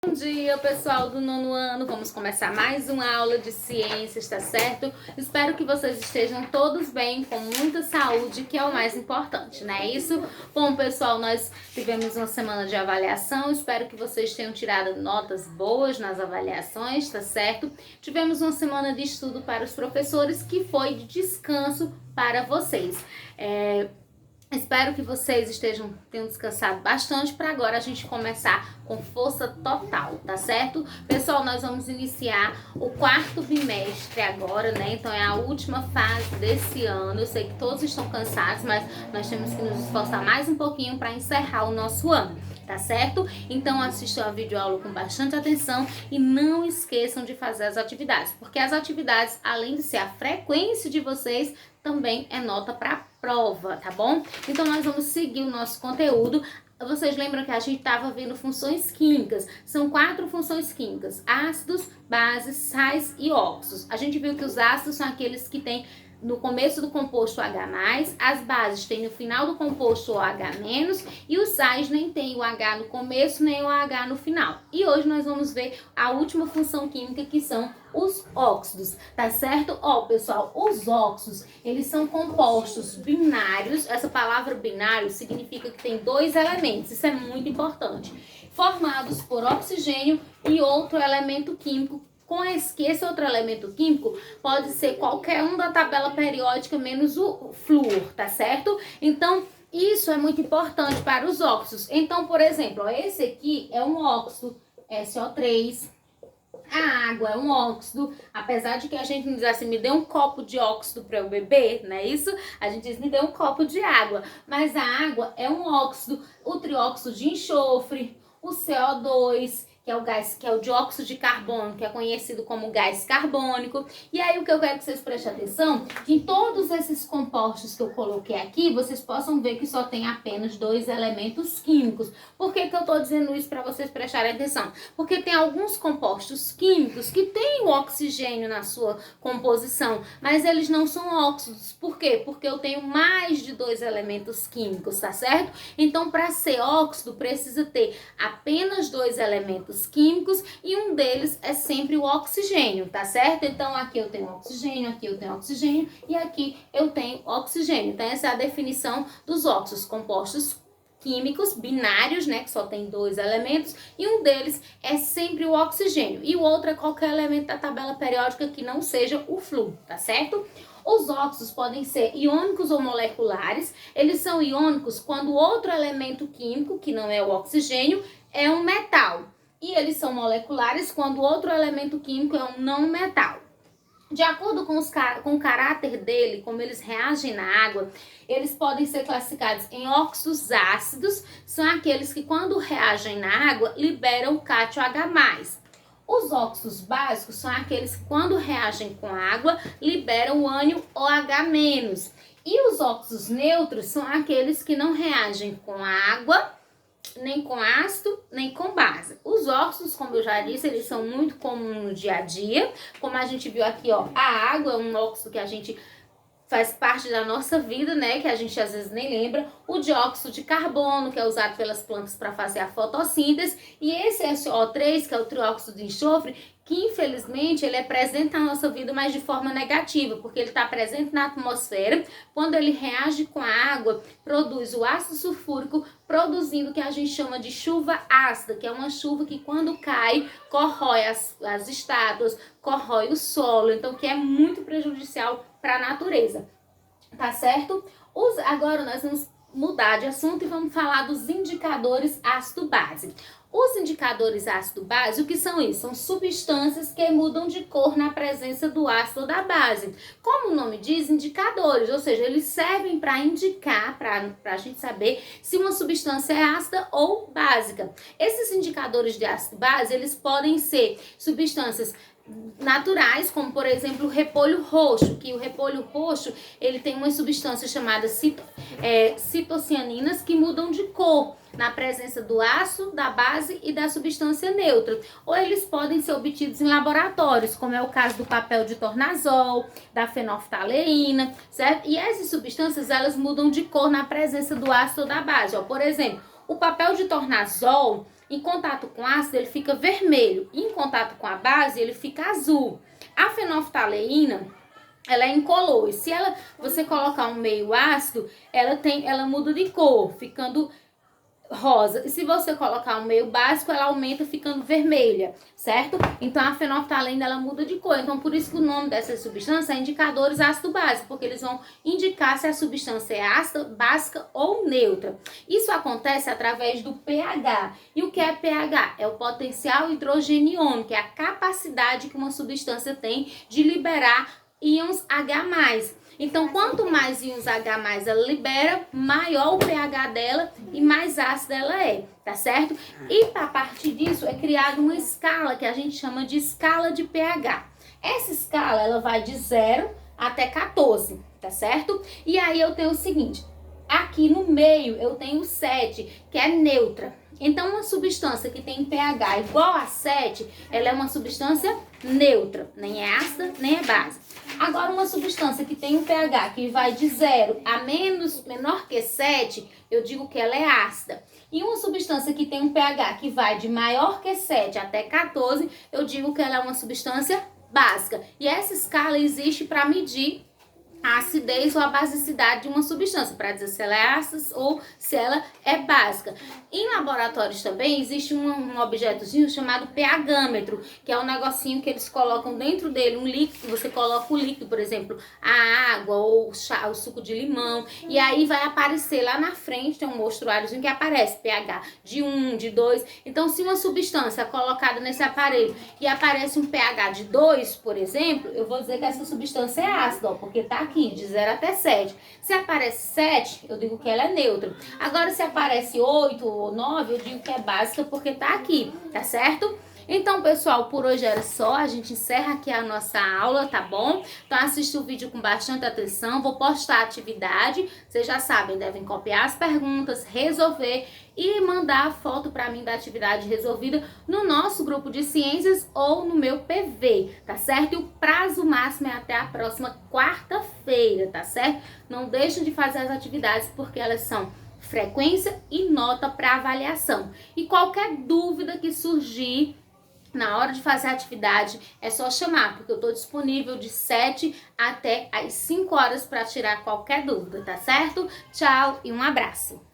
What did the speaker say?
Bom dia, pessoal do nono ano. Vamos começar mais uma aula de ciências, tá certo? Espero que vocês estejam todos bem, com muita saúde, que é o mais importante, não é isso? Bom, pessoal, nós tivemos uma semana de avaliação. Espero que vocês tenham tirado notas boas nas avaliações, tá certo? Tivemos uma semana de estudo para os professores, que foi de descanso para vocês. Espero que vocês tenham descansado bastante para agora a gente começar com força total, tá certo? Pessoal, nós vamos iniciar o quarto bimestre agora, né? Então é a última fase desse ano. Eu sei que todos estão cansados, mas nós temos que nos esforçar mais um pouquinho para encerrar o nosso ano, tá certo? Então assistam a videoaula com bastante atenção e não esqueçam de fazer as atividades, porque as atividades, além de ser a frequência de vocês, também é nota para prova, tá bom? Então nós vamos seguir o nosso conteúdo. Vocês lembram que a gente estava vendo funções químicas? São 4 funções químicas: ácidos, bases, sais e óxidos. A gente viu que os ácidos são aqueles que têm no começo do composto H+, as bases têm no final do composto o H-, e os sais nem tem o H no começo nem o H no final. E hoje nós vamos ver a última função química, que são os óxidos, tá certo? Ó, pessoal, os óxidos, eles são compostos binários. Essa palavra binário significa que tem 2 elementos, isso é muito importante, formados por oxigênio e outro elemento químico. Com esse outro elemento químico pode ser qualquer um da tabela periódica menos o flúor, tá certo? Então, isso é muito importante para os óxidos. Então, por exemplo, ó, esse aqui é um óxido SO3. A água é um óxido, apesar de que a gente não diz assim, me dê um copo de óxido para eu beber, não é isso? A gente diz, me dê um copo de água. Mas a água é um óxido, o trióxido de enxofre, o CO2, que é o gás, que é o dióxido de carbono, que é conhecido como gás carbônico. E aí o que eu quero que vocês prestem atenção, que em todos esses compostos que eu coloquei aqui, vocês possam ver que só tem apenas 2 elementos químicos. Por que que eu tô dizendo isso para vocês prestarem atenção? Porque tem alguns compostos químicos que têm o oxigênio na sua composição, mas eles não são óxidos. Por quê? Porque eu tenho mais de 2 elementos químicos, tá certo? Então, para ser óxido, precisa ter apenas 2 elementos químicos, e um deles é sempre o oxigênio, tá certo? Então aqui eu tenho oxigênio, aqui eu tenho oxigênio e aqui eu tenho oxigênio. Então essa é a definição dos óxidos: compostos químicos binários, né, que só tem 2 elementos, e um deles é sempre o oxigênio, e o outro é qualquer elemento da tabela periódica que não seja o flúor, tá certo? Os óxidos podem ser iônicos ou moleculares. Eles são iônicos quando outro elemento químico, que não é o oxigênio, é um metal. E eles são moleculares quando outro elemento químico é um não metal. De acordo com o caráter dele, como eles reagem na água, eles podem ser classificados em óxidos ácidos, são aqueles que quando reagem na água liberam o cátio H+. Os óxidos básicos são aqueles que quando reagem com água liberam o ânion OH-. E os óxidos neutros são aqueles que não reagem com água, nem com ácido, nem com base. Os óxidos, como eu já disse, eles são muito comuns no dia a dia. Como a gente viu aqui, ó, a água é um óxido que a gente faz parte da nossa vida, né, que a gente às vezes nem lembra. O dióxido de carbono, que é usado pelas plantas para fazer a fotossíntese, e esse SO3, que é o trióxido de enxofre, que infelizmente ele é presente na nossa vida, mas de forma negativa, porque ele está presente na atmosfera. Quando ele reage com a água, produz o ácido sulfúrico, produzindo o que a gente chama de chuva ácida, que é uma chuva que quando cai, corrói as estátuas, corrói o solo, então que é muito prejudicial para a natureza, tá certo? Agora nós vamos mudar de assunto e vamos falar dos indicadores ácido-base. Os indicadores ácido-base, o que são isso? São substâncias que mudam de cor na presença do ácido ou da base. Como o nome diz, indicadores, ou seja, eles servem para indicar, para a gente saber se uma substância é ácida ou básica. Esses indicadores de ácido-base, eles podem ser substâncias naturais, como por exemplo o repolho roxo, que o repolho roxo ele tem uma substância chamada citocianinas que mudam de cor na presença do ácido, da base e da substância neutra. Ou eles podem ser obtidos em laboratórios, como é o caso do papel de tornasol, da fenolftaleína, certo? E essas substâncias elas mudam de cor na presença do ácido ou da base. Ó, por exemplo, o papel de tornasol em contato com ácido ele fica vermelho, em contato com a base ele fica azul. A fenolftaleína, ela é incolor, e se você colocar um meio ácido, ela muda de cor, ficando rosa. E se você colocar um meio básico, ela aumenta ficando vermelha, certo? Então a fenolftaleína ela muda de cor. Então por isso que o nome dessa substância é indicadores ácido-básico, porque eles vão indicar se a substância é ácida, básica ou neutra. Isso acontece através do pH. E o que é pH? É o potencial hidrogeniônico, que é a capacidade que uma substância tem de liberar íons H+. Então, quanto mais íons H+ ela libera, maior o pH dela e mais ácida ela é, tá certo? E a partir disso é criada uma escala que a gente chama de escala de pH. Essa escala ela vai de 0 até 14, tá certo? E aí eu tenho o seguinte, aqui no meio eu tenho 7, que é neutra. Então, uma substância que tem pH igual a 7, ela é uma substância neutra, nem é ácida, nem é básica. Agora, uma substância que tem um pH que vai de 0 a menor que 7, eu digo que ela é ácida. E uma substância que tem um pH que vai de maior que 7 até 14, eu digo que ela é uma substância básica. E essa escala existe para medir a acidez ou a basicidade de uma substância, para dizer se ela é ácida ou se ela é básica. Em laboratórios também existe um objetozinho chamado pH-gâmetro, que é um negocinho que eles colocam dentro dele, um líquido, você coloca o líquido, por exemplo, a água ou o suco de limão, e aí vai aparecer lá na frente, tem um mostruáriozinho que aparece pH de 1, de 2. Então, se uma substância é colocada nesse aparelho e aparece um pH de 2, por exemplo, eu vou dizer que essa substância é ácida, ó, porque tá aqui, de 0 até 7. Se aparece 7, eu digo que ela é neutra. Agora, se aparece 8 ou 9, eu digo que é básica porque tá aqui, tá certo? Então, pessoal, por hoje era só. A gente encerra aqui a nossa aula, tá bom? Então, assista o vídeo com bastante atenção. Vou postar a atividade. Vocês já sabem, devem copiar as perguntas, resolver e mandar a foto para mim da atividade resolvida no nosso grupo de ciências ou no meu PV, tá certo? E o prazo máximo é até a próxima quarta-feira, tá certo? Não deixem de fazer as atividades porque elas são frequência e nota para avaliação. E qualquer dúvida que surgir na hora de fazer a atividade, é só chamar, porque eu estou disponível de 7 até as 5 horas para tirar qualquer dúvida, tá certo? Tchau e um abraço!